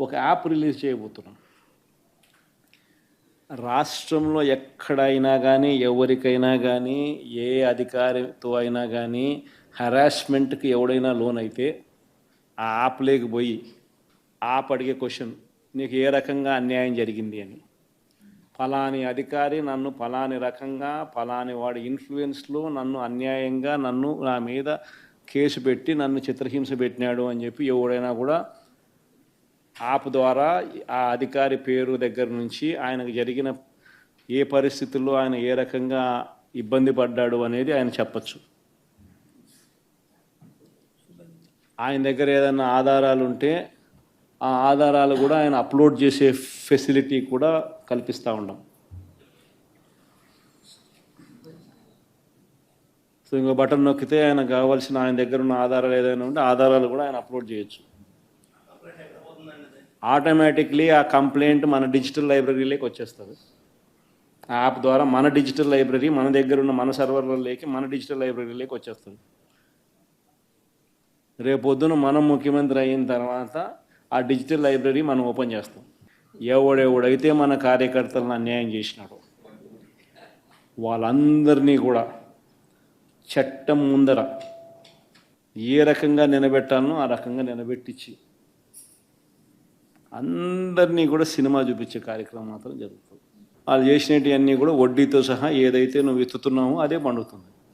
ఒక app release చేయబోతున్నాం. రాష్ట్రంలో ఎక్కడైనా కానీ ఎవరికైనా కానీ ఏ అధికారితో అయినా కానీ హరాస్మెంట్కి ఎవడైనా లోన్ అయితే ఆ యాప్లోకి పోయి యాప్ అడిగే క్వశ్చన్, నీకు ఏ రకంగా అన్యాయం జరిగింది అని. ఫలాని అధికారి నన్ను ఫలాని రకంగా ఫలాని వాడి ఇన్ఫ్లుయెన్స్లో నన్ను అన్యాయంగా నా మీద కేసు పెట్టి నన్ను చిత్రహింస పెట్టినాడు అని చెప్పి ఎవడైనా కూడా యాప్ ద్వారా ఆ అధికారి పేరు దగ్గర నుంచి ఆయనకు జరిగిన ఏ పరిస్థితుల్లో ఆయన ఏ రకంగా ఇబ్బంది పడ్డాడు అనేది ఆయన చెప్పచ్చు. ఆయన దగ్గర ఏదైనా ఆధారాలు ఉంటే ఆ ఆధారాలు కూడా ఆయన అప్లోడ్ చేసే ఫెసిలిటీ కూడా కల్పిస్తూ ఉన్నాం. సో ఇంకో బటన్ నొక్కితే ఆయన కావాల్సిన ఆయన దగ్గర ఉన్న ఆధారాలు ఏదైనా ఉంటే ఆధారాలు కూడా ఆయన అప్లోడ్ చేయొచ్చు. ఆటోమేటిక్లీ ఆ కంప్లైంట్ మన డిజిటల్ లైబ్రరీలోకి వచ్చేస్తుంది. ఆ యాప్ ద్వారా మన డిజిటల్ లైబ్రరీ మన దగ్గర ఉన్న మన సర్వర్లలోకి మన డిజిటల్ లైబ్రరీలోకి వచ్చేస్తుంది. రేపొద్దున మనం ముఖ్యమంత్రి అయిన తర్వాత ఆ డిజిటల్ లైబ్రరీ మనం ఓపెన్ చేస్తాం. ఎవడెవడైతే మన కార్యకర్తలను అన్యాయం చేసినాడో వాళ్ళందరినీ కూడా చట్టం ముందర ఏ రకంగా నిలబెట్టాలనో ఆ రకంగా నిలబెట్టించి అందరినీ కూడా సినిమా చూపించే కార్యక్రమం మాత్రం జరుగుతుంది. వాళ్ళు చేసినవన్నీ కూడా వడ్డీతో సహా ఏదైతే నువ్వు ఎత్తుతున్నావో అదే పండుతుంది.